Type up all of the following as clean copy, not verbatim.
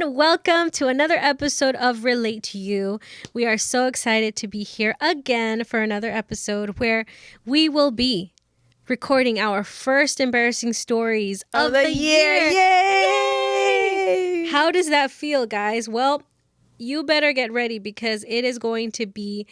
everyone. Welcome to another episode of Relate to You. We are so excited to be here again for another episode where we will be recording our first embarrassing stories of the year. Yay! How does that feel, guys? Well, you better get ready because it is going to be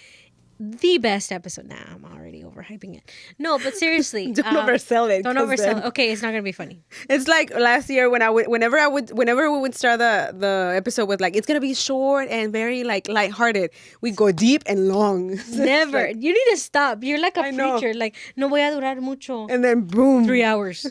the best episode. Nah, I'm already overhyping it. No, but seriously, Don't oversell it. Don't 'cause oversell then- it. Okay, it's not gonna be funny. It's like last year when whenever we would start the episode with like it's gonna be short and very like lighthearted. We go deep and long. So it's Never. like- You need to stop. You're like a I know. preacher. Like, no voy a durar mucho. and then boom. 3 hours.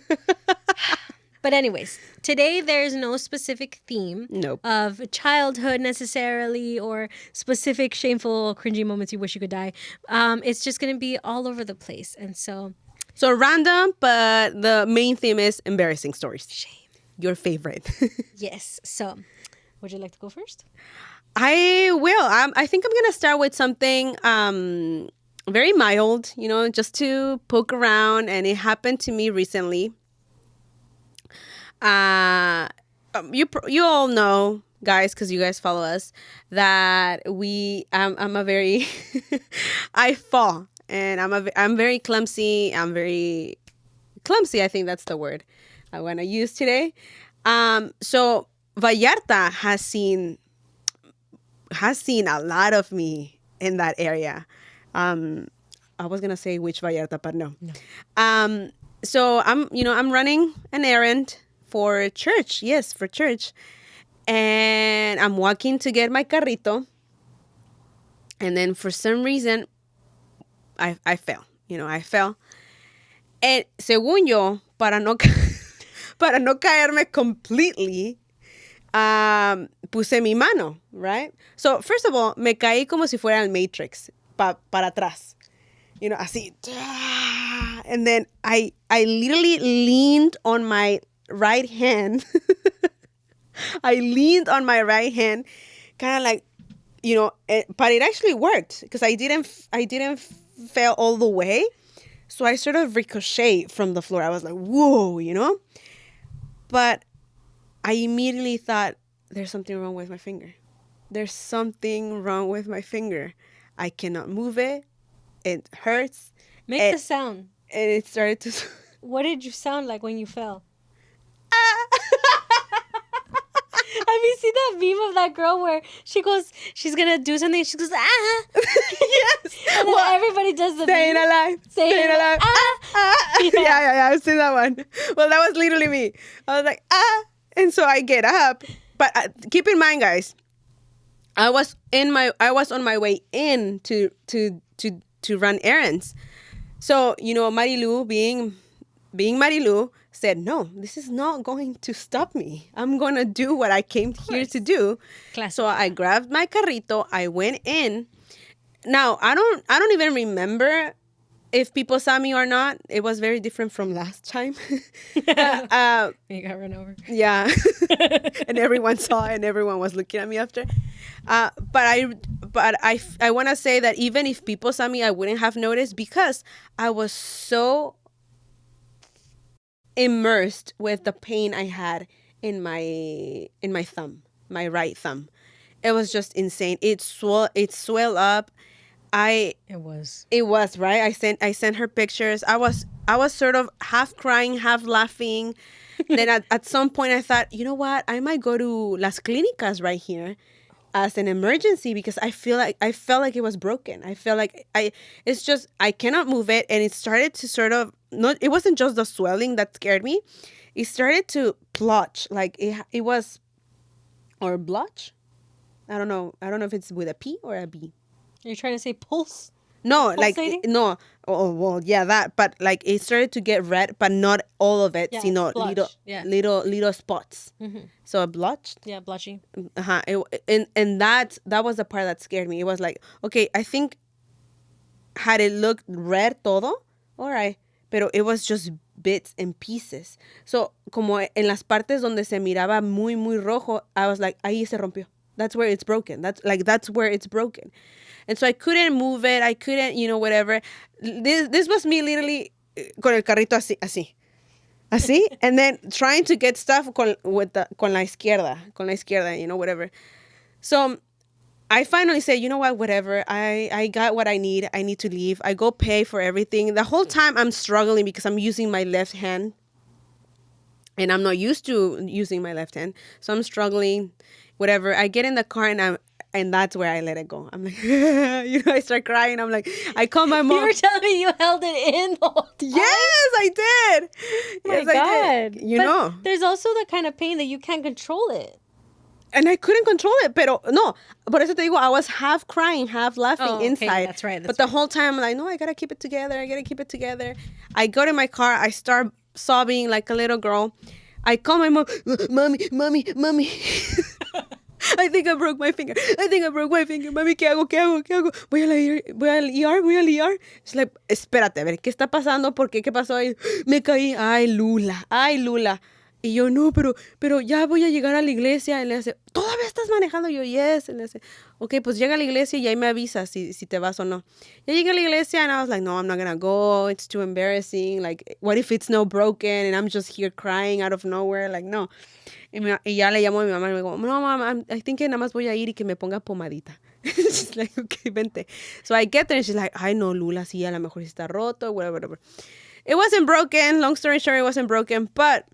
But anyways, today there's no specific theme Nope. of childhood necessarily or specific shameful, cringy moments you wish you could die. It's just going to be all over the place. And so, So random, but the main theme is embarrassing stories. Shame. Your favorite. yes. So, would you like to go first? I will. I think I'm gonna start with something very mild, just to poke around, and it happened to me recently. You all know, guys, because you guys follow us, that I'm a very I fall, and I'm very clumsy. I'm very clumsy. I think that's the word I want to use today. So Vallarta has seen a lot of me in that area. I was gonna say which Vallarta, but no. So I'm running an errand for church. Yes, for church. And I'm walking to get my carrito. And then for some reason, I fell. I fell. And según yo, para no caerme completely, puse mi mano, right? So first of all, me caí como si fuera el Matrix, para atrás. Así. And then I literally leaned on my right hand. I leaned on my right hand, kind of like, but it actually worked because I didn't fail all the way. So I sort of ricochet from the floor. I was like, whoa, But I immediately thought, there's something wrong with my finger. There's something wrong with my finger. I cannot move it. It hurts. Make the sound. And it started to... What did you sound like when you fell? Have you seen that meme of that girl where she's gonna do something, she goes, ah! Yes. And then everybody does the Staying meme. alive. Staying alive. Ah. Yeah. I've seen that one. Well, that was literally me. I was like, ah. And so I get up. But keep in mind, guys, I was on my way in to run errands. So, Marilu, being Marilu, said, no, this is not going to stop me. I'm going to do what I came here to do. Classic. So I grabbed my carrito. I went in. Now, I don't even remember if people saw me or not. It was very different from last time. You got run over. Yeah. And everyone saw it and everyone was looking at me after. But I want to say that even if people saw me, I wouldn't have noticed because I was so immersed with the pain I had in my thumb, my right thumb. It was just insane. It swelled up. It was right. I sent her pictures. I was sort of half crying, half laughing. Then at some point I thought, you know what? I might go to Las Clínicas right here as an emergency because I felt like it was broken. I felt like I cannot move it, and it started to sort of it wasn't just the swelling that scared me. It started to blotch, like it was, or blotch. I don't know if it's with a P or a B. Are you trying to say pulse? No, Pulsating? like no. Oh well, yeah, that. But like it started to get red, but not all of it. Yeah, Little splotch. little spots. Mm-hmm. So a blotched. Yeah, blotchy. And that was the part that scared me. It was like, okay, I think had it looked red todo, all right, pero it was just bits and pieces. So como en las partes donde se miraba muy muy rojo, I was like, ahí se rompió. That's where it's broken. That's where it's broken. And so I couldn't move it. I couldn't, whatever. This was me literally con el carrito así. Así, and then trying to get stuff con la izquierda, whatever. So I finally say, you know what, whatever. I got what I need. I need to leave. I go pay for everything. The whole time I'm struggling because I'm using my left hand and I'm not used to using my left hand. So I'm struggling, whatever. I get in the car and that's where I let it go. I'm like, I start crying. I'm like, I call my mom. You were telling me you held it in the whole time. Yes, I did. Oh my God. But there's also the kind of pain that you can't control it. And I couldn't control it, pero no. Por eso te digo, I was half crying, half laughing inside. That's right. But the whole time, I'm like, no, I gotta keep it together. I go to my car. I start sobbing like a little girl. I call my mom, mommy. I think I broke my finger. Mami, ¿qué hago? Voy al ER. She's like, espérate, a ver, ¿qué está pasando? ¿Por qué? ¿Qué pasó ahí? Me caí. Ay, Lula. Y yo, no, pero ya voy a llegar a la iglesia. Y le dice, ¿todavía estás manejando? Y yo, yes. Y le dice, ok, pues llega a la iglesia y ahí me avisas si te vas o no. Ya llegué a la iglesia and I was like, no, I'm not gonna go. It's too embarrassing. Like, what if it's no broken and I'm just here crying out of nowhere? Like, no. Y ya le llamo a mi mamá y me digo, no, mom, I think que nada más voy a ir y que me ponga pomadita. She's like, okay, vente. So I get there and she's like, ay, no, Lula, sí, a lo mejor está roto, whatever. It wasn't broken. Long story short, it wasn't broken, but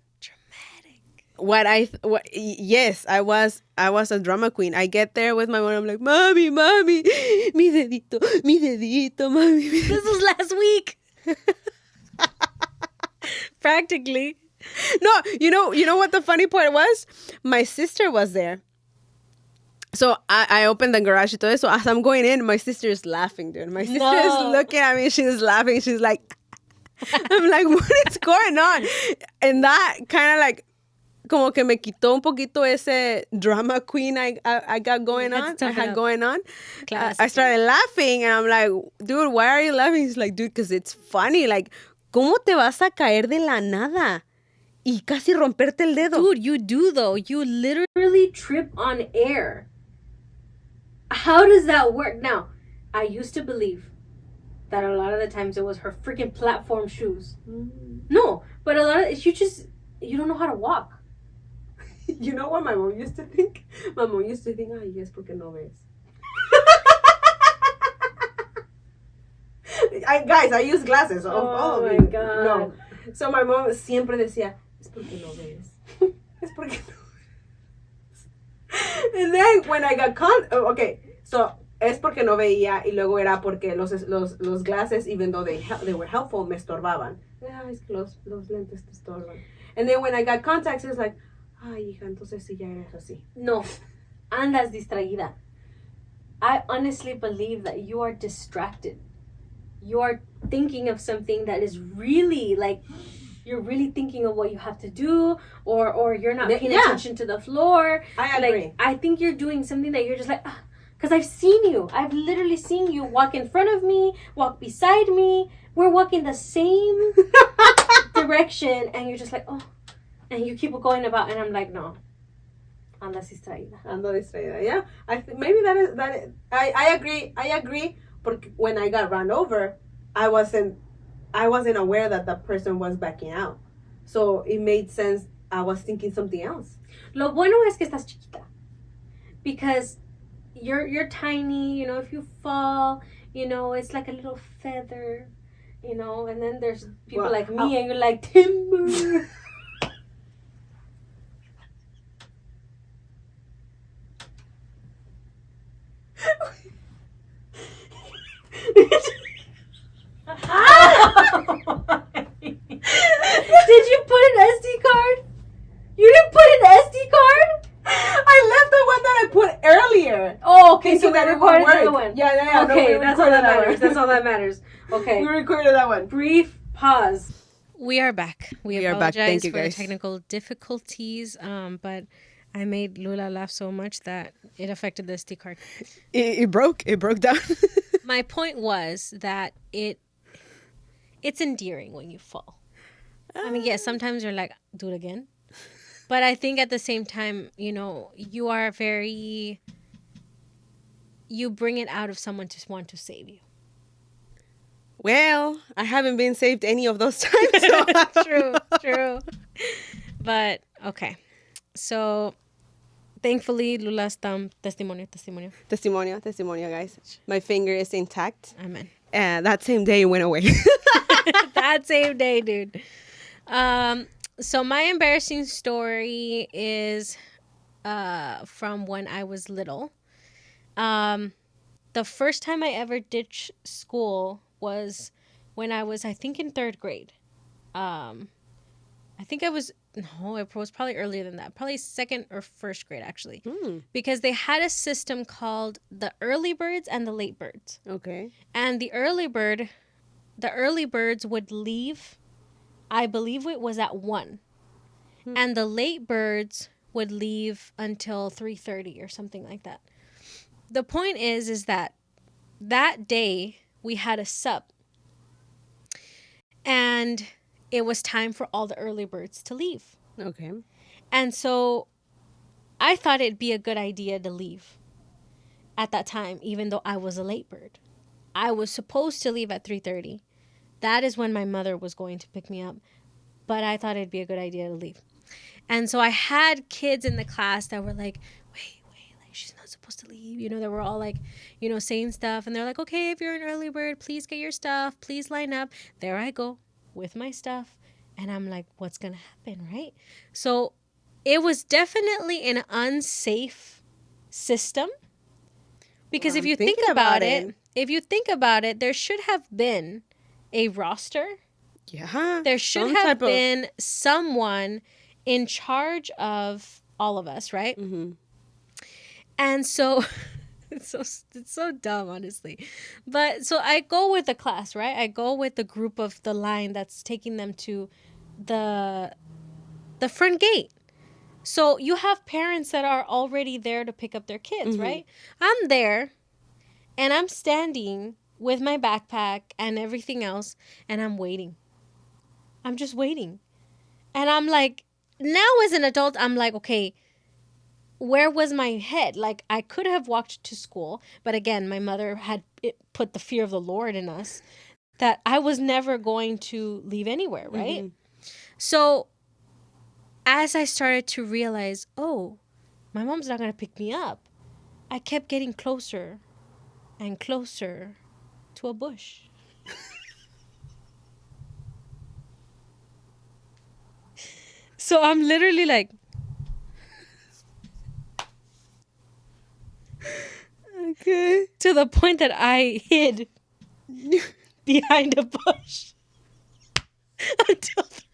yes, I was a drama queen. I get there with my mom. I'm like, mommy, mi dedito, mommy. This was last week. Practically. No, you know what the funny part was? My sister was there. So I opened the garage and todo eso. As I'm going in, my sister is laughing, dude. My sister is looking at me. She's laughing. She's like, I'm like, what is going on? And that kind of like, como que me quitó un poquito ese drama queen I got going on. I had going on. I started laughing and I'm like, dude, why are you laughing? He's like, dude, because it's funny. Like, ¿cómo te vas a caer de la nada? Y casi romperte el dedo. Dude, you do though. You literally trip on air. How does that work? Now, I used to believe that a lot of the times it was her freaking platform shoes. No, but a lot of you don't know how to walk. You know what my mom used to think? My mom used to think, ay, es porque no ves. I use glasses. Oh my God. No. So my mom siempre decía, es porque no ves. Es porque no ves. And then when I got so es porque no veía y luego era porque los glasses, even though they were helpful, me estorbaban. Es que los lentes te estorban. And then when I got contacts, it's like, ay, hija, entonces sí ya eres así. No, andas distraída. I honestly believe that you are distracted. You are thinking of something that is really like, you're really thinking of what you have to do, or you're not paying attention to the floor. I agree. Like, I think you're doing something that you're just like, because I've seen you. I've literally seen you walk in front of me, walk beside me. We're walking the same direction, and you're just like, oh. And you keep going about, and I'm like, no. Ando distraída. Yeah. Maybe that is. I agree. Porque when I got run over, I wasn't aware that the person was backing out. So it made sense. I was thinking something else. Lo bueno es que estás chiquita. Because you're tiny, if you fall, it's like a little feather, and then there's people like me and you're like timber. Did you put an SD card? You didn't put an SD card? I left the one that I put earlier. Oh, okay. So that we it would recorded work. the other one. Yeah. Okay, no, that's all that matters. That's all that matters. Okay. We recorded that one. Brief pause. We are back. We are back. Thank you, for guys. Technical difficulties, but I made Lula laugh so much that it affected the SD card. It broke down. My point was that it's endearing when you fall. I mean, yes, sometimes you're like, do it again. But I think at the same time, you are you bring it out of someone to want to save you. Well, I haven't been saved any of those times. So True. But okay. So thankfully, Lula's testimonio. Testimonio, guys. My finger is intact. Amen. And that same day it went away. That same day, dude. So my embarrassing story is from when I was little. The first time I ever ditched school was when I was, I think, in third grade. I think no, it was probably earlier than that. Probably second or first grade, actually. Because they had a system called the early birds and the late birds. Okay. And the early birds would leave, I believe it was at 1. And the late birds would leave until 3:30 or something like that. The point is that day we had a sup. And it was time for all the early birds to leave. Okay. And so I thought it'd be a good idea to leave at that time, even though I was a late bird. I was supposed to leave at 3:30. That is when my mother was going to pick me up. But I thought it'd be a good idea to leave. And so I had kids in the class that were like, wait, like she's not supposed to leave. They were all like, saying stuff. And they're like, okay, if you're an early bird, please get your stuff. Please line up. There I go with my stuff. And I'm like, what's going to happen, right? So it was definitely an unsafe system. Because if you think about it, there should have been a roster. Yeah. There should have been someone in charge of all of us, right? Mm-hmm. And so it's so dumb, honestly. But so I go with the class, right? I go with the group of the line that's taking them to the front gate. So you have parents that are already there to pick up their kids, right? I'm there and I'm standing with my backpack and everything else and I'm waiting. I'm just waiting. And I'm like, now as an adult, I'm like, okay, where was my head? Like, I could have walked to school. But again, my mother had put the fear of the Lord in us that I was never going to leave anywhere, right? So as I started to realize, oh, my mom's not going to pick me up, I kept getting closer and closer to a bush. So I'm literally like, okay, to the point that I hid behind a bush until 3:30.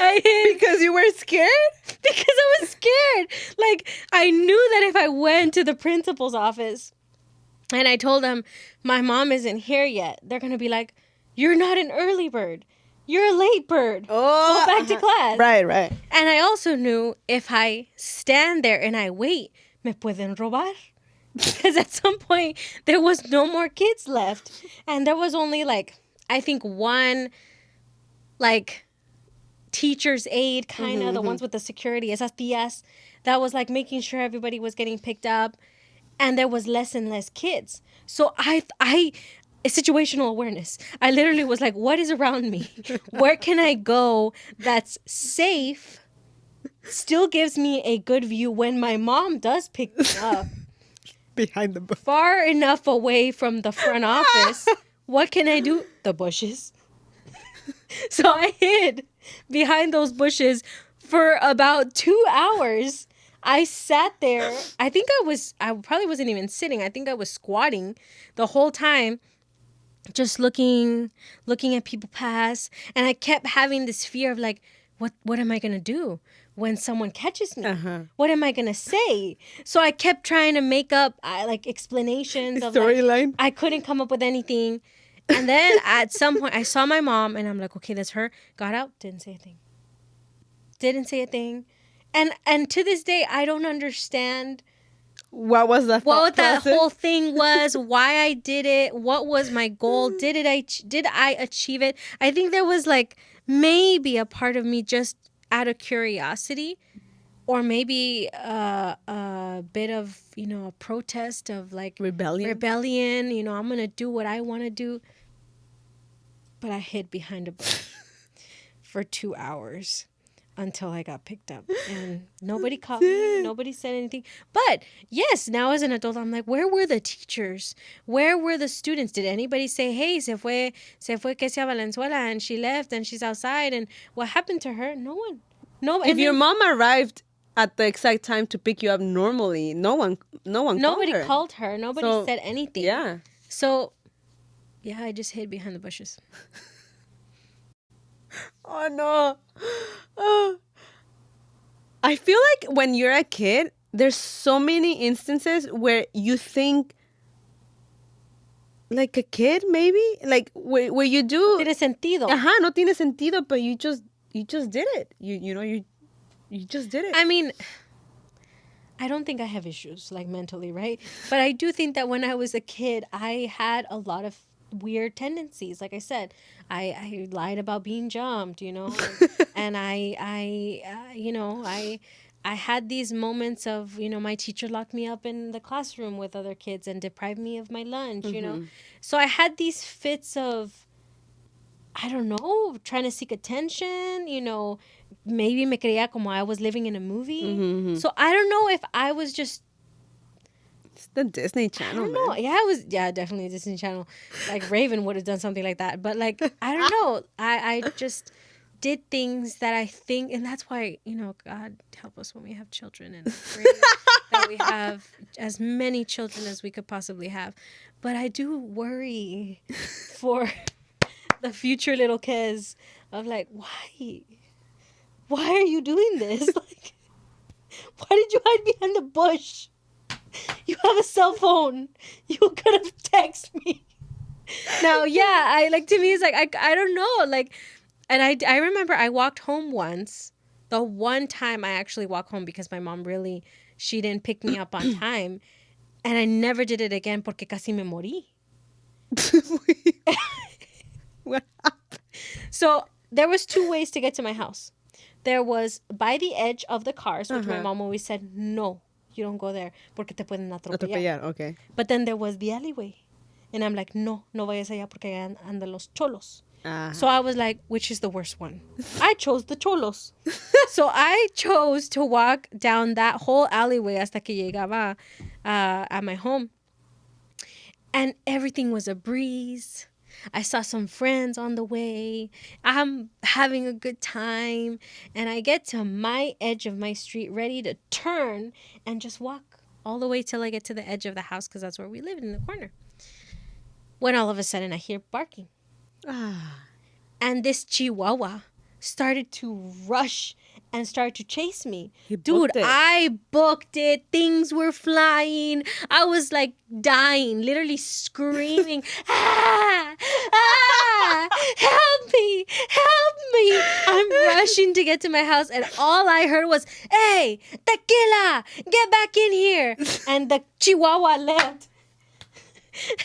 I hid because you were scared? because I was scared. Like, I knew that if I went to the principal's office and I told them my mom isn't here yet, they're going to be like, you're not an early bird. You're a late bird. Oh, go back to class. Right. And I also knew if I stand there and I wait, me pueden robar. Because at some point, there was no more kids left. And there was only, I think one, teacher's aide, kind of, the ones with the security, esas tías, that was, making sure everybody was getting picked up. And there was less and less kids. So situational awareness. I literally was like, what is around me? Where can I go that's safe, still gives me a good view when my mom does pick me up? Behind the bush. Far enough away from the front office. What can I do? The bushes. So I hid behind those bushes for about 2 hours. I sat there. I probably wasn't even sitting. I think I was squatting the whole time, just looking at people pass. And I kept having this fear of what am I going to do when someone catches me? What am I going to say? So I kept trying to make up explanations of storyline. I couldn't come up with anything. And then at some point I saw my mom and I'm like, okay, that's her. Got out, didn't say a thing. And to this day, I don't understand what was the what that whole thing was, why I did it, what was my goal, did I achieve it? I think there was maybe a part of me just out of curiosity or maybe a bit of, a protest of like Rebellion. I'm gonna do what I want to do. But I hid behind a bush for 2 hours until I got picked up, and nobody caught me. Nobody said anything. But yes, now as an adult, I'm like, where were the teachers? Where were the students? Did anybody say, hey, se fue Kesia Valenzuela, and she left, and she's outside, and what happened to her? No one. No. If your mom arrived at the exact time to pick you up normally, nobody called her. Nobody said anything. Yeah. So, yeah, I just hid behind the bushes. Oh no. Oh. I feel like when you're a kid, there's so many instances where you think like a kid, maybe, like where you do. Tiene sentido. No tiene sentido, but you just did it. You just did it. I mean, I don't think I have issues like mentally, right? But I do think that when I was a kid, I had a lot of weird tendencies. Like I said, I lied about being jumped, and I had these moments of, my teacher locked me up in the classroom with other kids and deprived me of my lunch, So I had these fits of, I don't know, trying to seek attention, maybe me creía como I was living in a movie. Mm-hmm. So I don't know if I was just, it's the Disney Channel. I don't know. Yeah, definitely Disney Channel. Like Raven would have done something like that. But like, I don't know. I just did things that I think, and that's why, God help us when we have children, and pray that we have as many children as we could possibly have. But I do worry for the future little kids of like, why are you doing this? Like, why did you hide behind the bush? You have a cell phone. You could have texted me. Now, yeah, to me, it's like, I don't know. Like, and I remember I walked home once. The one time I actually walked home because my mom she didn't pick me up on time. And I never did it again porque casi me morí. What happened? So there was 2 ways to get to my house. There was by the edge of the cars, which my mom always said, no, you don't go there porque te pueden atropellar. Okay. But then there was the alleyway. And I'm like, no vayas allá porque allá andan los cholos. So I was like, which is the worst one? I chose the cholos. So I chose to walk down that whole alleyway hasta que llegaba at my home. And everything was a breeze. I saw some friends on the way. I'm having a good time. And I get to my edge of my street ready to turn and just walk all the way till I get to the edge of the house because that's where we live, in the corner. When all of a sudden I hear barking. And this chihuahua started to rush and started to chase me. Dude, I booked it. Things were flying. I was like dying, literally screaming, help me. I'm rushing to get to my house, and all I heard was, hey, tequila, get back in here. And the chihuahua left.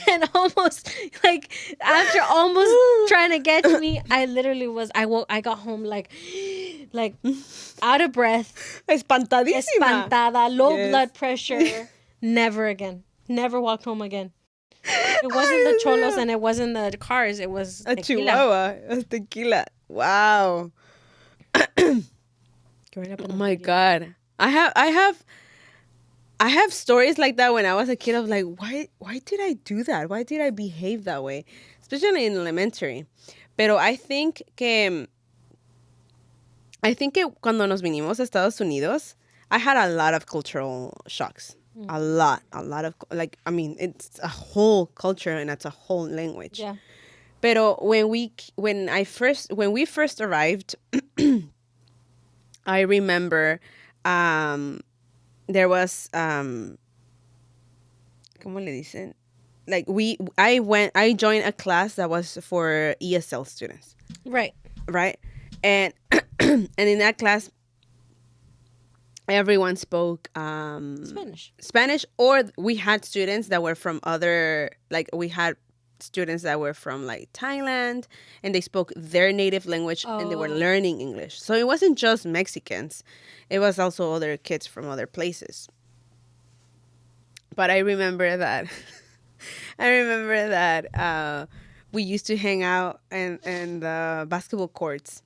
And almost, like, after almost trying to get me, I literally I got home like out of breath. Espantada, low blood pressure. Never again. Never walked home again. It wasn't the cholos and it wasn't the cars. It was a tequila. Chihuahua. It was tequila. Wow. Growing up in oh my God. I have stories like that when I was a kid of like, why did I do that? Why did I behave that way? Especially in elementary. Pero I think que cuando nos vinimos a Estados Unidos, I had a lot of cultural shocks. A lot of, like, I mean, it's a whole culture and it's a whole language. Yeah. Pero when we first arrived, I remember there was ¿cómo le dicen? Like I joined a class that was for ESL students. Right. And and in that class everyone spoke Spanish, or we had students that were from other, like we had students that were from like Thailand, and they spoke their native language and they were learning English. So it wasn't just Mexicans. It was also other kids from other places. But I remember that we used to hang out in the basketball courts.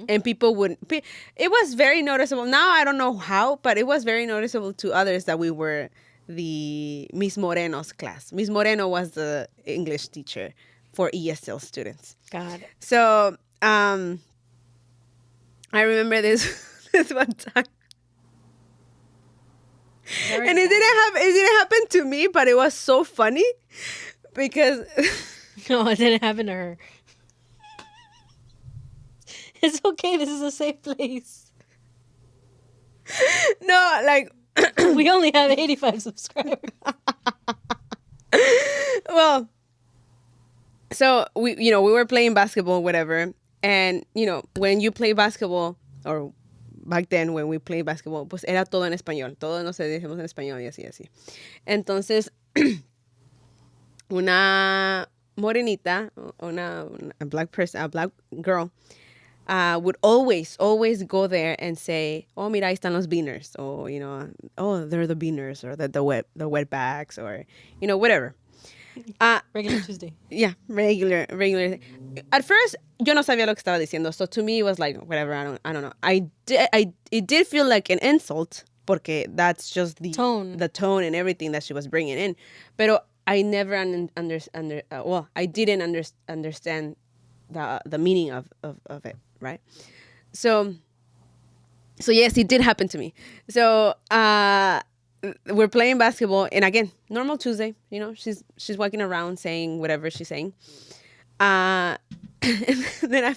And people would, it was very noticeable. Now I don't know how, but it was very noticeable to others that we were the Miss Moreno's class. Miss Moreno was the English teacher for ESL students. God. So I remember this one time. And it didn't happen to me, but it was so funny because No, it didn't happen to her. It's okay. This is a safe place. no, like We only have 85 subscribers. well, so we were playing basketball, whatever, and when you play basketball, or back then when we played basketball, pues era todo en español, todo nos decimos en español y así. Entonces, una morenita, a black person, a black girl, would always go there and say, oh, mira, ahí están los beaners, or oh, they're the beaners, or the wetbacks, or whatever. Regular Tuesday. Yeah, regular. At first, yo no sabía lo que estaba diciendo, so to me it was like whatever. I don't know. It did feel like an insult, porque that's just the tone and everything that she was bringing in. Pero I never I didn't understand the meaning of it, right? So yes, it did happen to me. So we're playing basketball, and again, normal Tuesday, she's walking around saying whatever she's saying. And then I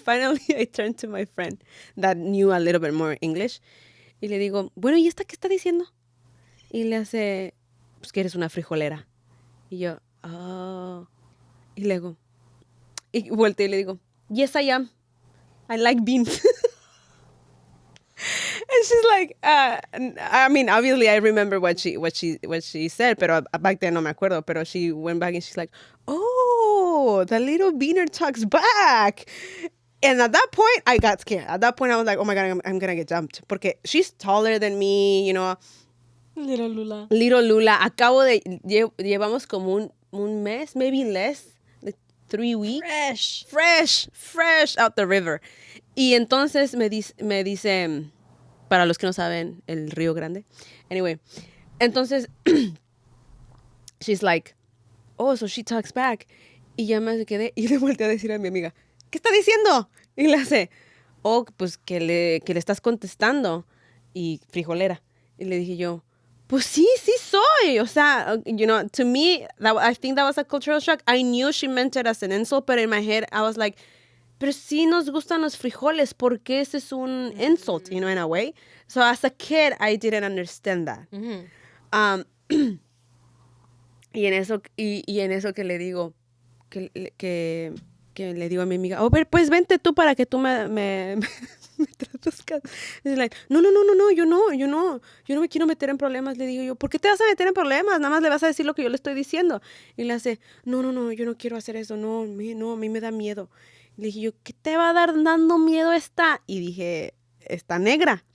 turned to my friend that knew a little bit more English, y le digo, bueno, ¿y esta qué está diciendo? Y le hace, pues que eres una frijolera. Y yo, oh. Y le digo, y volteo y le digo, yes, I am. I like beans. And she's like, I mean, obviously I remember what she said, pero back then no me acuerdo. Pero she went back and she's like, oh, the little beaner talks back. And at that point, I got scared. At that point, I was like, oh my God, I'm going to get jumped. Porque she's taller than me, Little Lula. Llevamos como un mes, maybe less, like 3 weeks. Fresh out the river. Y entonces me dice, para los que no saben, el Río Grande. Anyway, entonces, she's like, oh, so she talks back. Y ya me quedé y le volteé a decir a mi amiga, ¿qué está diciendo? Y le hace, oh, pues que le estás contestando. Y frijolera. Y le dije yo, pues sí soy. O sea, to me, I think that was a cultural shock. I knew she meant it as an insult, but in my head, I was like, pero sí nos gustan los frijoles, ¿por qué ese es un insult, in a way? So as a kid, I didn't understand that. Mm-hmm. Y en eso que le digo, que le digo a mi amiga, pues vente tú para que tú me traduzcas. She's like, no, yo no me quiero meter en problemas. Le digo yo, ¿por qué te vas a meter en problemas? Nada más le vas a decir lo que yo le estoy diciendo. Y le hace, no, yo no quiero hacer eso, no, a mí me da miedo. Le dije yo, ¿qué te va a dar dando miedo esta? Y dije, esta negra.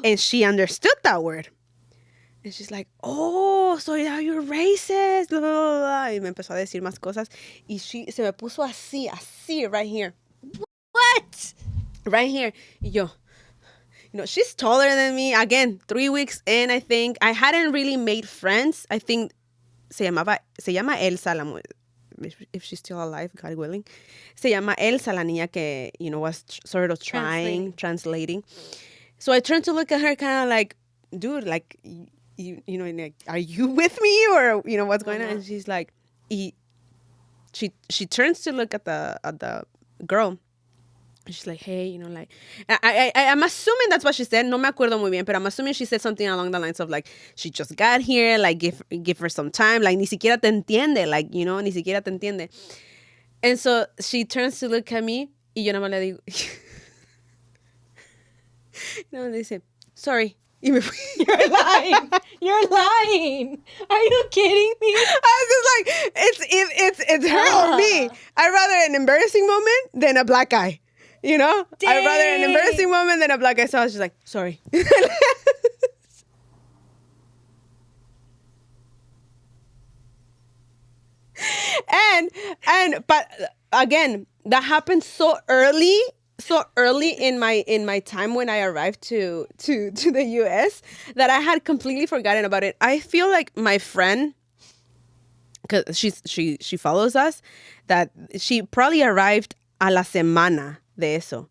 And she understood that word. And she's like, oh, so now you're racist. Blah, blah, blah. Y me empezó a decir más cosas. Y se me puso así, right here. What? Right here. Y yo, she's taller than me. Again, 3 weeks in, I think. I hadn't really made friends. I think se llama Elsa, if she's still alive, God willing. Se llama Elsa, la niña que, was sort of translating. So I turned to look at her kind of like, dude, like, like, are you with me? Or, what's going on? And she's like, she turns to look at the girl. And she's like, hey, like, I'm assuming that's what she said. No me acuerdo muy bien, pero I'm assuming she said something along the lines of like, she just got here, like, give her some time, like, ni siquiera te entiende, like, ni siquiera te entiende. And so she turns to look at me, y yo nada más le digo, nada más le dice, sorry. Y me fui. You're lying. You're lying. Are you kidding me? I was just like, it's her or me. I'd rather an embarrassing moment than a black eye. You know? I'd rather an Dang. embarrassing moment than a black eye. So I was just like, sorry. But again, that happened so early in my time when I arrived to the US that I had completely forgotten about it. I feel like my friend, because she follows us, that she probably arrived a la semana de eso.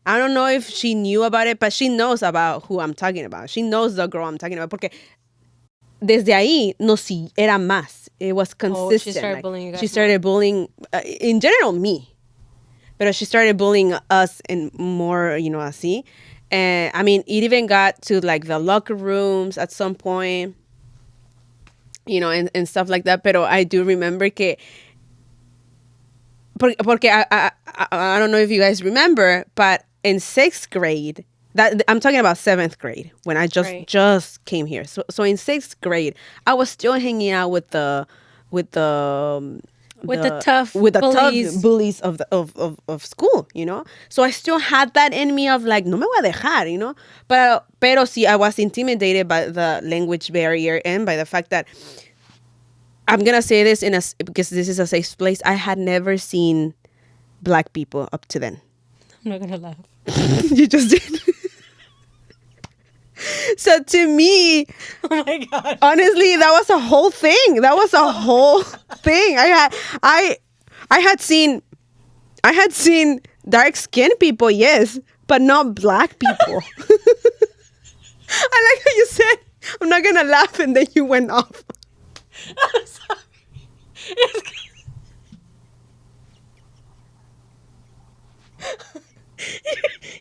I don't know if she knew about it, but she knows about who I'm talking about. She knows the girl I'm talking about, porque desde ahí no si era más. It was consistent. She started bullying you guys. She started bullying, in general, me. But she started bullying us in more, así. And I mean, it even got to like the locker rooms at some point, and stuff like that. Pero I do remember que, porque I don't know if you guys remember, but in 6th grade, that I'm talking about 7th grade when I just came here. So in 6th grade, I was still hanging out with the tough bullies of school, So I still had that in me of like, no me voy a dejar, Pero sí, I was intimidated by the language barrier and by the fact that I'm gonna say this because this is a safe place. I had never seen black people up to then. I'm not gonna laugh. You just did. So to me, Oh my God. honestly, that was a whole thing. That was a whole thing. I had seen dark skinned people, yes, but not black people. I like how you said, I'm not gonna laugh, and then you went off. I'm sorry.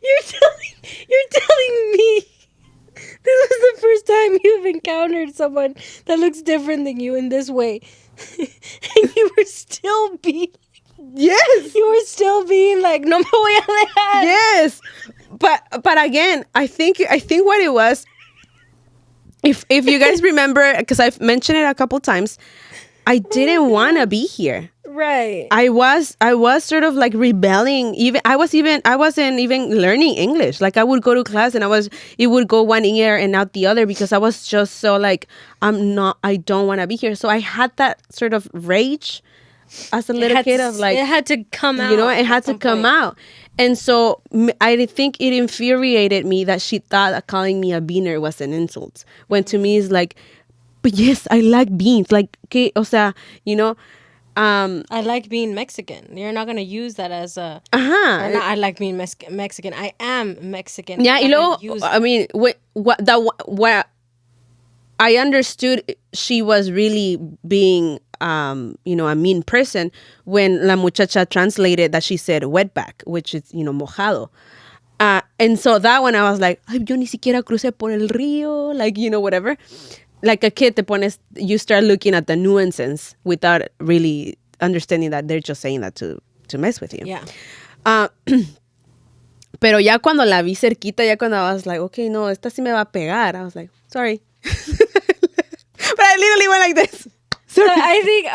You're telling me this is the first time you've encountered someone that looks different than you in this way. And you were still being Yes. like, no me voy a dejar. Yes. But again, I think what it was, if you guys remember, because I've mentioned it a couple times, I didn't want to be here. Right. I was sort of like rebelling. I wasn't even learning English. Like I would go to class and it would go one ear and out the other because I was just so like, I don't want to be here. So I had that sort of rage as a little kid of like, it had to come out. it had to come out. And so I think it infuriated me that she thought that calling me a beaner was an insult. When to me is like, but yes, I like beans. Like, que, o sea, I like being Mexican. You're not going to use that as a... I like being Mexican. I am Mexican. Yeah, I mean, what I understood she was really being, a mean person when la muchacha translated that she said wetback, which is, mojado. And so that one I was like, ay, yo ni siquiera crucé por el río, like, whatever. Like a kid, you start looking at the nuances without really understanding that they're just saying that to mess with you. Yeah. Pero ya cuando la vi cerquita, ya cuando I was like, okay, no, esta sí me va a pegar. I was like, sorry. But I literally went like this. Sorry. I think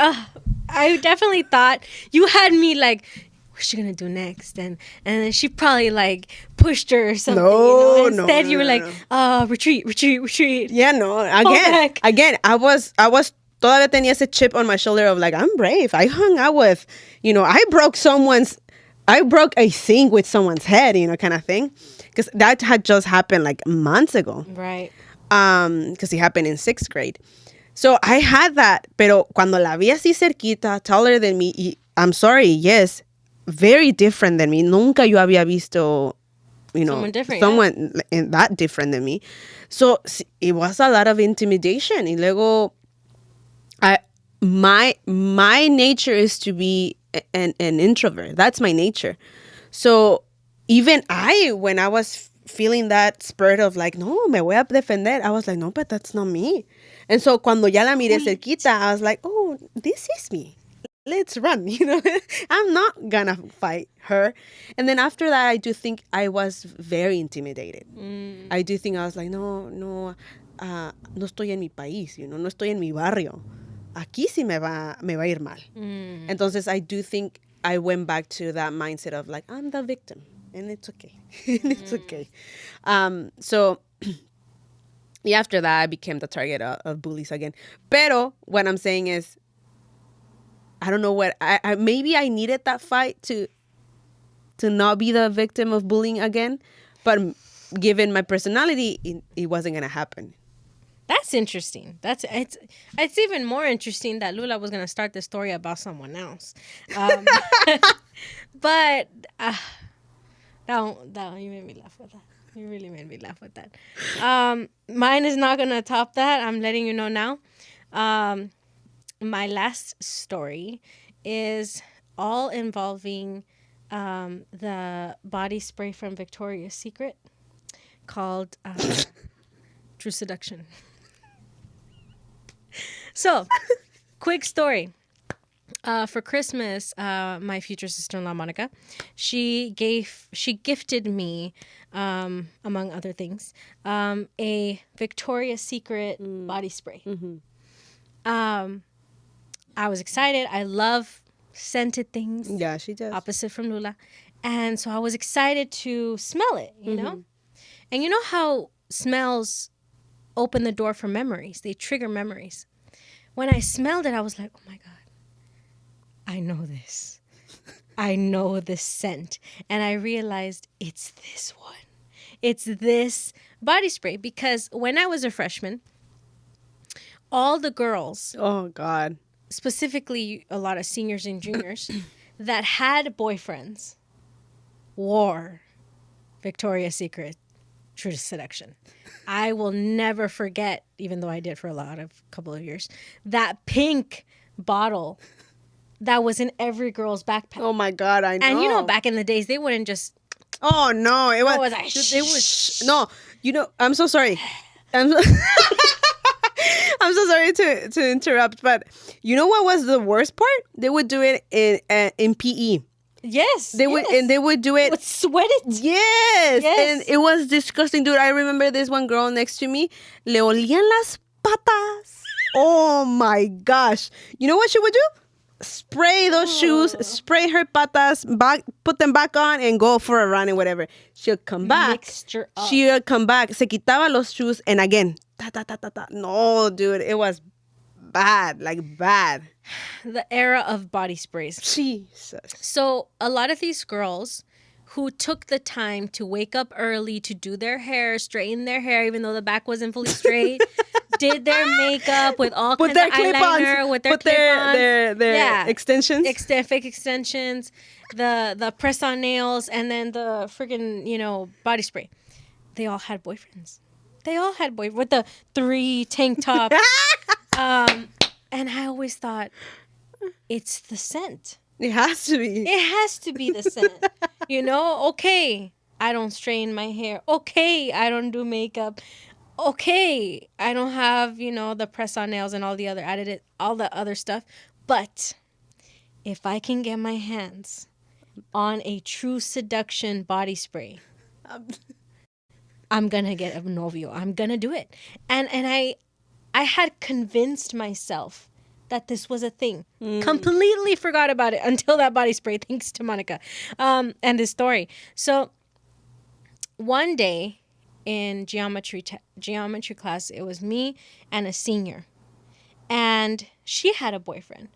I definitely thought you had me like, what's she gonna do next? And then she probably like pushed her or something. No, Instead, you were like, no. retreat. Yeah, no. back. Again, I was todavía tenía ese chip on my shoulder of like, I'm brave. I hung out with, I broke a sink with someone's head, kind of thing. Because that had just happened like months ago. Right. Because it happened in 6th grade. So I had that. Pero cuando la vi así cerquita, taller than me, I'm sorry, yes, very different than me. Nunca yo había visto, someone different, that different than me. So it was a lot of intimidation. Y luego, my nature is to be an introvert. That's my nature. So even when I was feeling that spurt of like, no, me voy a defender, I was like, no, but that's not me. And so cuando ya la miré cerquita, I was like, oh, this is me. Let's run, I'm not gonna fight her. And then after that, I do think I was very intimidated. I do think I was like, no, no estoy en mi país, no estoy en mi barrio. Aquí sí me va a ir mal. Entonces, I do think I went back to that mindset of like, I'm the victim and it's okay. It's okay. So, yeah, after that, I became the target of bullies again. Pero what I'm saying is, I don't know what, I maybe I needed that fight to not be the victim of bullying again. But given my personality, it wasn't going to happen. That's interesting. It's even more interesting that Lula was going to start the story about someone else. But you made me laugh with that. You really made me laugh with that. Mine is not going to top that. I'm letting you know now. My last story is all involving the body spray from Victoria's Secret called True Seduction. So, quick story. For Christmas, my future sister-in-law Monica, she gifted me, among other things, a Victoria's Secret body spray. I was excited. I love scented things. Yeah, she does. Opposite from Lula. And so I was excited to smell it, you know? And you know how smells open the door for memories? They trigger memories. When I smelled it, I was like, oh my God, I know this. I know this scent. And I realized it's this one. It's this body spray. Because when I was a freshman, all the girls, oh God, specifically a lot of seniors and juniors that had boyfriends wore Victoria's Secret True Seduction. I will never forget, even though I did for a couple of years, that pink bottle that was in every girl's backpack. Oh my God, I know. And you know, back in the days, they wouldn't just. Oh no, it was. It was no. You know, I'm so sorry. I'm so sorry to interrupt, but you know what was the worst part? They would do it in PE. Yes, they would do it. Would sweat it. Yes, and it was disgusting, dude. I remember this one girl next to me. Le olían las patas. Oh my gosh! You know what she would do? Spray those shoes, spray her patas, put them back on, and go for a run and whatever. She'll come back. Mixture up. She'll come back. Se quitaba los shoes, and again, ta ta ta ta ta. No, dude, it was bad, like bad. The era of body sprays. Jesus. So a lot of these girls who took the time to wake up early to do their hair, straighten their hair, even though the back wasn't fully straight, did their makeup with all kinds of eyeliner, with their clip-ons, their extensions, fake extensions, the press-on nails, and then the freaking body spray. They all had boyfriends. With the 3 tank tops. And I always thought, it's the scent. It has to be. It has to be the scent. Okay, I don't straighten my hair. Okay, I don't do makeup. Okay, I don't have, the press-on nails and all the other stuff. But if I can get my hands on a True Seduction body spray, I'm going to get a novio. I'm going to do it. And I had convinced myself that this was a thing. Completely forgot about it until that body spray, thanks to Monica, and this story. So one day in geometry class, it was me and a senior. And she had a boyfriend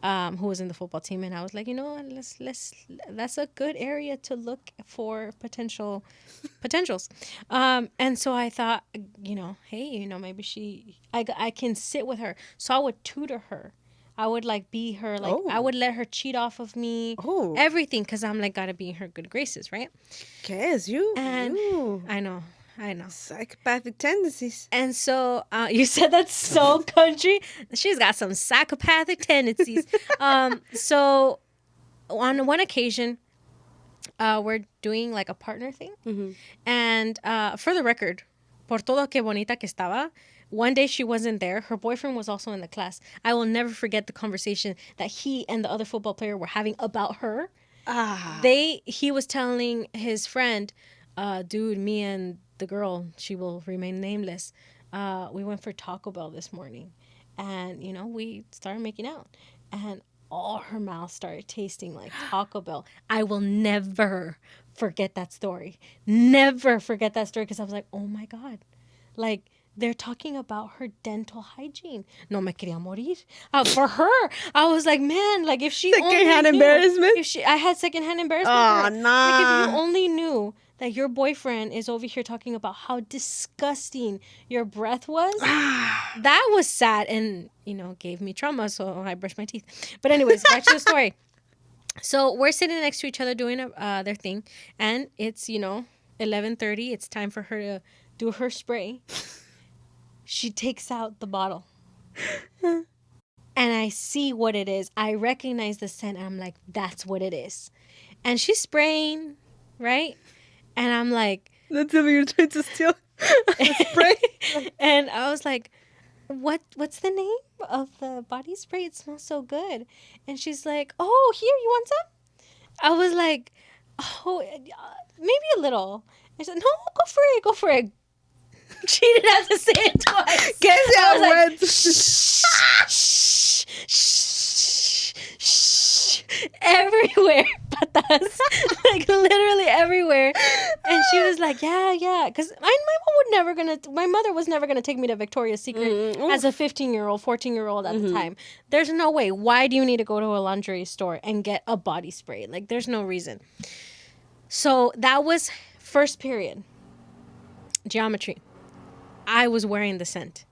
who was in the football team. And I was like, that's a good area to look for potentials. And so I thought, hey, maybe I can sit with her. So I would tutor her. I would be her, I would let her cheat off of me, everything. Cause I'm gotta be in her good graces. Right. Yes, you. And I know. Psychopathic tendencies. And so you said that's so country. She's got some psychopathic tendencies. So on one occasion, we're doing a partner thing. Mm-hmm. And for the record, por todo que bonita que estaba, one day she wasn't there. Her boyfriend was also in the class. I will never forget the conversation that he and the other football player were having about her. He was telling his friend, dude, me and the girl, she will remain nameless, we went for Taco Bell this morning, and we started making out, and all her mouth started tasting like Taco Bell. I will never forget that story. Never forget that story, because I was like, oh my God, like. They're talking about her dental hygiene. No me quería morir. For her, I was like, man, like if she Secondhand only knew, embarrassment? I had secondhand embarrassment. Oh, for her. nah. Like if you only knew that your boyfriend is over here talking about how disgusting your breath was, that was sad and, gave me trauma. So I brushed my teeth. But anyways, back to the story. So we're sitting next to each other doing their thing. And it's, 11:30. It's time for her to do her spray. She takes out the bottle. And I see what it is. I recognize the scent. And I'm like, that's what it is. And she's spraying, right? And I'm like... Don't tell me you're trying to steal a spray. And I was like, what's the name of the body spray? It smells so good. And she's like, oh, here, you want some? I was like, oh, maybe a little. I said, no, go for it. She didn't have to say it twice. Que se I was like, shh, shh, shh, everywhere, patas, like literally everywhere. And she was like, yeah, because my mother was never gonna take me to Victoria's Secret as a 15-year-old, 14-year-old at the time. There's no way. Why do you need to go to a lingerie store and get a body spray? Like, there's no reason. So that was first period. Geometry. I was wearing the scent.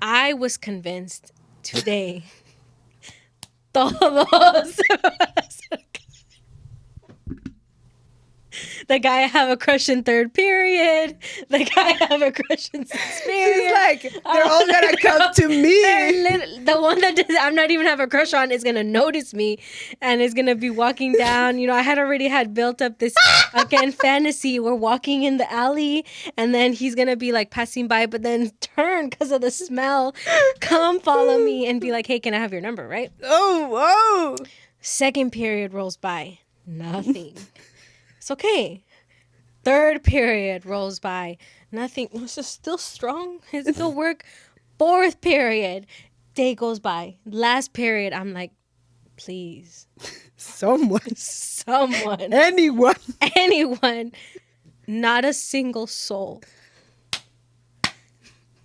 I was convinced today. Todos. The guy I have a crush in third period. The guy I have a crush in sixth period. She's like, they're all gonna come to me. The one that I'm not even have a crush on is gonna notice me and is gonna be walking down. I had already built up this again fantasy. We're walking in the alley and then he's gonna be like passing by, but then turn because of the smell, come follow me and be like, hey, can I have your number, right? Oh. Second period rolls by. Nothing. It's okay. Third period rolls by. Nothing. It's just still strong. It still work. Fourth period. Day goes by. Last period, I'm like, please. Someone. Anyone. Not a single soul.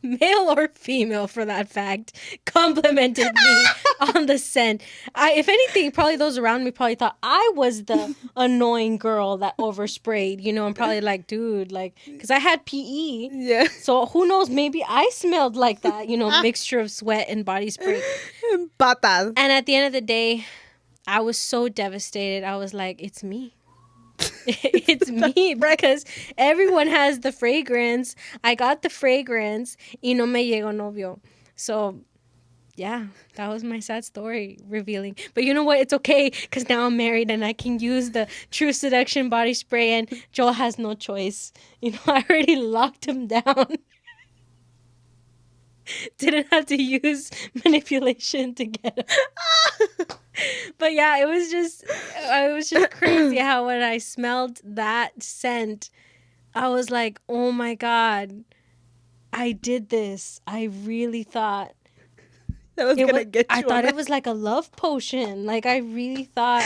Male or female, for that fact, complimented me on the scent. If anything, probably those around me probably thought I was the annoying girl that oversprayed. I'm probably like, dude, like, because I had PE. Yeah. So who knows? Maybe I smelled like that, mixture of sweat and body spray. Patas. And at the end of the day, I was so devastated. I was like, it's me. It's me, because everyone has the fragrance. I got the fragrance y no me llegó novio. So yeah, that was my sad story revealing. But you know what? It's okay, because now I'm married and I can use the True Seduction body spray and Joel has no choice. I already locked him down. Didn't have to use manipulation to get him. But yeah, it was just crazy how when I smelled that scent, I was like, oh my God, I did this. I really thought that was gonna get you. I thought it was like a love potion. Like, I really thought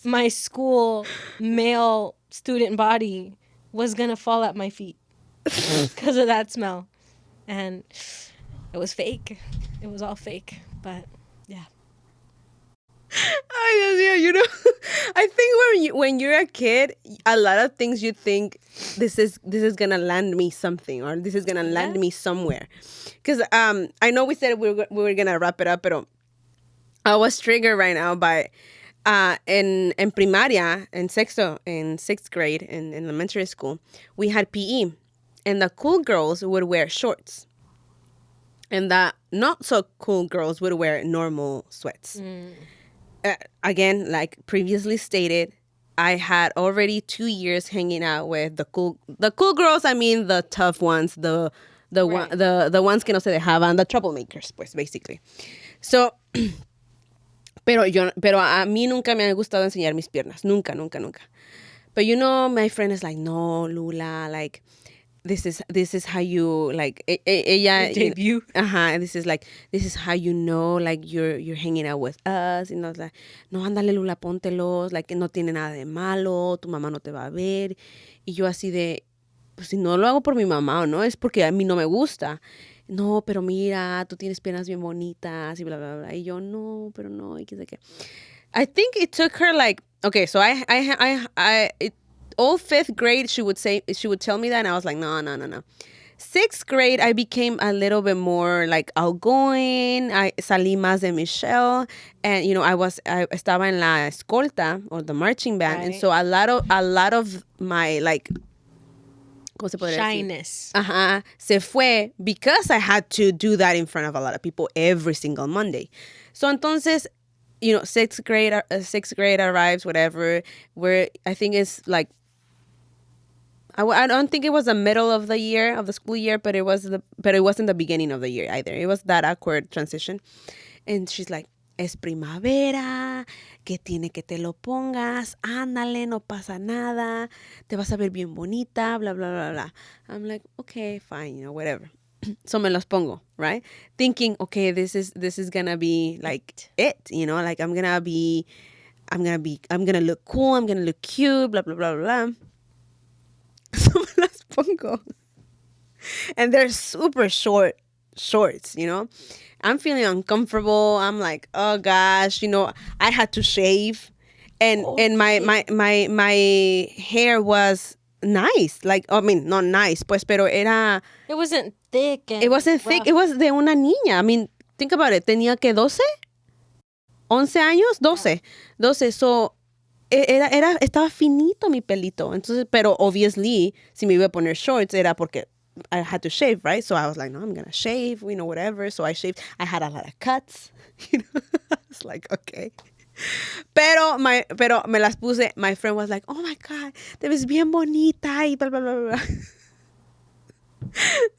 my school male student body was gonna fall at my feet because of that smell. And it was fake. It was all fake. But yeah. I think when you're a kid, a lot of things you think this is gonna land me something, or this is gonna land me somewhere. Because I know we said we were gonna wrap it up, but I was triggered right now by in primaria, in sixth grade in elementary school, we had PE, and the cool girls would wear shorts, and the not so cool girls would wear normal sweats. Again, like previously stated, I had already 2 years hanging out with the cool girls. I mean, the tough ones, the ones que no se dejaban, the troublemakers, pues, basically. So, pero a mí nunca me ha gustado enseñar mis piernas, nunca. But my friend is like, no, Lula, like, this is how you like ella Debut. this is how you know like you're hanging out with us, like no, ándale Lula, póntelos, like no tiene nada de malo, tu mamá no te va a ver. Y yo así de, pues si no lo hago por mi mamá o no, es porque a mí no me gusta. No, pero mira, tú tienes piernas bien bonitas y bla, bla, bla. Y yo, no, pero no, y qué sé qué. I think it took her like, okay, so all fifth grade, she would tell me that, and I was like, no. Sixth grade, I became a little bit more like outgoing. I salí más de Michelle, and I estaba en la escolta or the marching band, and Right. so a lot of my like, ¿cómo se podría decir? Shyness. Se fue because I had to do that in front of a lot of people every single Monday. So entonces, sixth grade arrives, whatever, where I think it's like, I don't think it was the middle of the year, of the school year, but it wasn't the beginning of the year either. It was that awkward transition. And she's like, es primavera, que tiene que te lo pongas, ándale, no pasa nada, te vas a ver bien bonita, blah, blah, blah, blah. I'm like, okay, fine, whatever. So me los pongo, right? Thinking, okay, this is gonna be like it, like I'm gonna look cool, I'm gonna look cute, blah, blah, blah, blah. So me las pongo. And they're super short shorts, I'm feeling uncomfortable. I'm like, oh gosh, I had to shave, and my hair was nice. Like, I mean, not nice, pues, pero era. It wasn't thick. And It wasn't thick. rough. It was de una niña. I mean, think about it. Tenía que 12, 11 años, 12. So, estaba finito mi pelito. Entonces, pero obviously, si me iba a poner shorts, era porque I had to shave, right? So I was like, no, I'm going to shave, whatever. So I shaved. I had a lot of cuts. I was like, okay. Pero me las puse. My friend was like, oh my God, te ves bien bonita y blah, blah, blah, blah.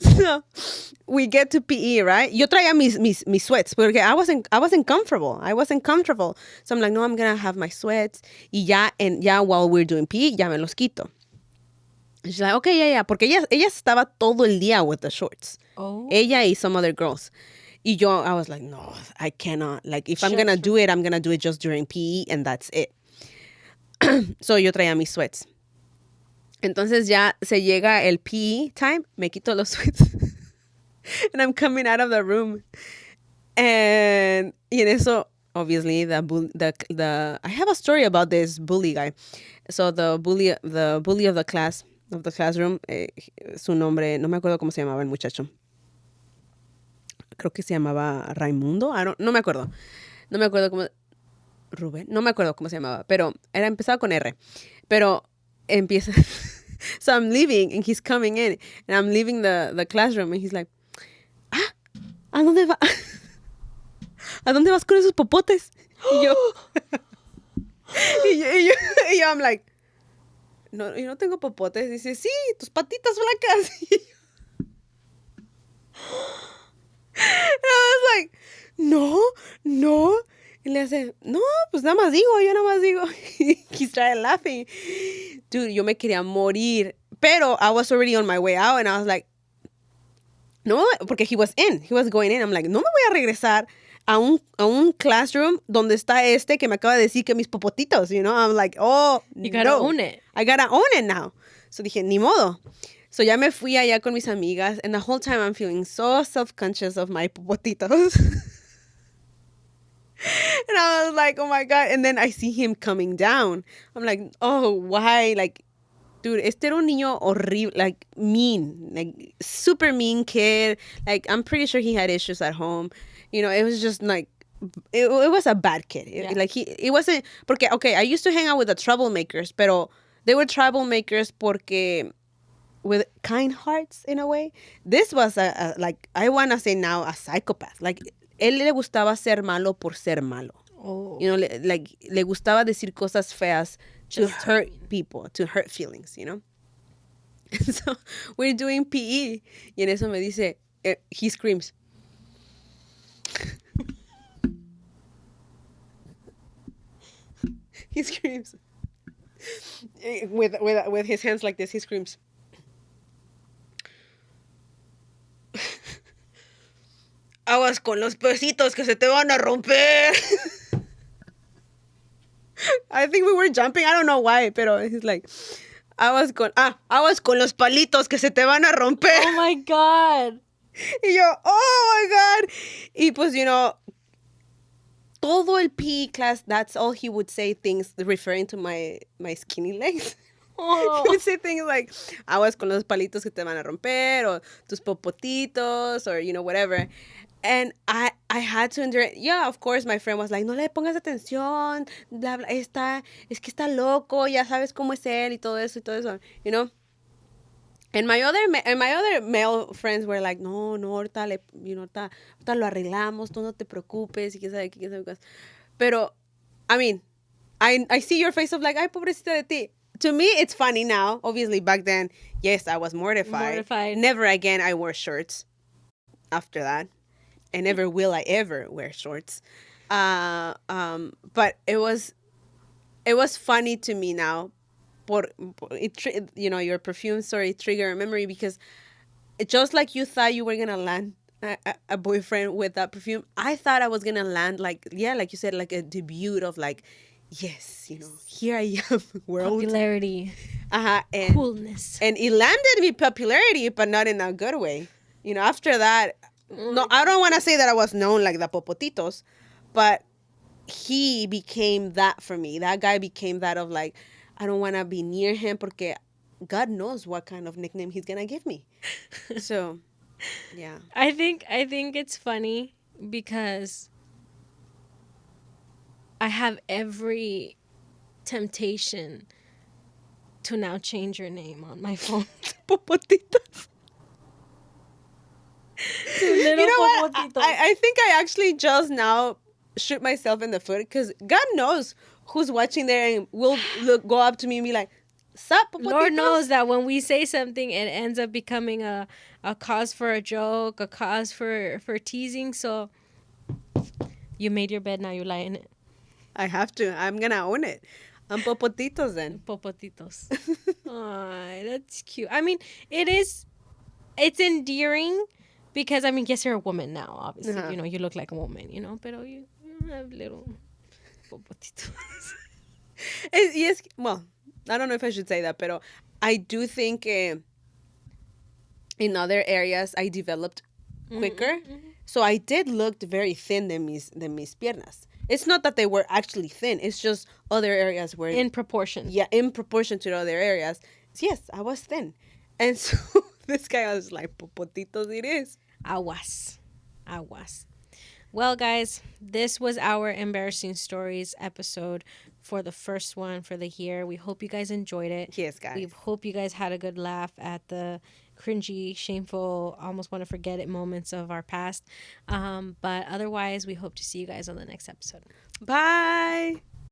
So we get to PE, right? Yo traía mis sweats porque I wasn't comfortable. So I'm like, no, I'm going to have my sweats. Y ya while we're doing PE, ya me los quito. She's like, okay, yeah. Porque ella estaba todo el día with the shorts. Oh. Ella y some other girls. Y yo, I was like, no, I cannot. Like, if I'm going to do it, I'm going to do it just during PE, and that's it. So yo traía mis sweats. Entonces ya se llega el PE time, me quito los sweats. And I'm coming out of the room. And en eso, obviously, I have a story about this bully guy. So the bully of the classroom, su nombre, no me acuerdo cómo se llamaba el muchacho. Creo que se llamaba Raimundo. No me acuerdo. Cómo. Rubén. No me acuerdo cómo se llamaba. Pero empezaba con R. Pero empieza. So I'm leaving and he's coming in. And I'm leaving the classroom and he's like, ¿a dónde va? ¿A dónde vas con esos popotes? Y yo, y yo, I'm like, no, yo no tengo popotes. Dice, sí, tus patitas flacas. And I was like, no. Y le hace, no, pues yo nada más digo. He started laughing. Dude, yo me quería morir. Pero I was already on my way out and I was like, no, porque he was going in. I'm like, no me voy a regresar a un classroom donde está que me acaba de decir que mis popotitos, I'm like, oh, you gotta own it. I gotta own it now. So dije, ni modo. So ya me fui allá con mis amigas, and the whole time I'm feeling so self-conscious of my popotitos. And I was like, oh my God. And then I see him coming down. I'm like, oh, why? Like, dude, este era un niño horrible, like mean, like super mean kid. Like, I'm pretty sure he had issues at home. It was just like, it was a bad kid. Yeah. Like, it wasn't, porque, okay, I used to hang out with the troublemakers, pero they were troublemakers porque, with kind hearts in a way. This was like, I want to say now, a psychopath. Like, él le gustaba ser malo por ser malo. Oh. Le gustaba decir cosas feas to hurt people, to hurt feelings, And so we're doing PE. Y en eso me dice, he screams. He screams. With his hands like this, he screams. aguas con los pesitos que se te van a romper. I think we were jumping. I don't know why, pero he's like, aguas con los palitos que se te van a romper. Oh my God. Y yo, oh my God. Y pues, todo el PE class, that's all he would say, things referring to my skinny legs. Oh. He would say things like, aguas con los palitos que te van a romper, or tus popotitos, or, whatever. And I had to endure it. Yeah, of course, my friend was like, no le pongas atención, bla, bla, es que está loco, ya sabes cómo es él y todo eso, And my other male friends were like, no, ahorita ahorita lo arreglamos, tú no te preocupes, y qué sabe qué. Pero, I mean, I see your face of like, ay, pobrecita de ti. To me, it's funny now. Obviously, back then, yes, I was mortified. Never again I wore shorts after that. And never will I ever wear shorts. But it was funny to me now. Your perfume story triggered a memory, because just like you thought you were gonna land a boyfriend with that perfume, I thought I was gonna land like you said, like a debut of like, yes, here I am, world Popularity. and Coolness. And it landed me popularity, but not in a good way. After that, no, I don't want to say that I was known like the Popotitos, but he became that for me. That guy became that of like, I don't want to be near him porque God knows what kind of nickname he's going to give me. So, yeah. I think it's funny because I have every temptation to now change your name on my phone. Popotitos. You know what? I think I actually just now shoot myself in the foot, because God knows who's watching there and will go up to me and be like, sup, Popotitos? Lord knows that when we say something, it ends up becoming a cause for a joke, a cause for teasing. So you made your bed, now you lie in it. I have to. I'm going to own it. I'm Popotitos then. Popotitos. Aw, that's cute. I mean, it's endearing because, I mean, yes, you're a woman now, obviously. Uh-huh. You look like a woman, but you have little popotitos. Yes, well, I don't know if I should say that, but I do think in other areas I developed quicker. Mm-hmm. So I did look very thin than mis piernas. It's not that they were actually thin. It's just other areas were... In proportion. Yeah, in proportion to the other areas. Yes, I was thin. And so this guy was like, Popotitos it is. Aguas. Well, guys, this was our Embarrassing Stories episode for the first one for the year. We hope you guys enjoyed it. Yes, guys. We hope you guys had a good laugh at the cringy, shameful, almost want to forget it moments of our past. But otherwise, we hope to see you guys on the next episode. Bye.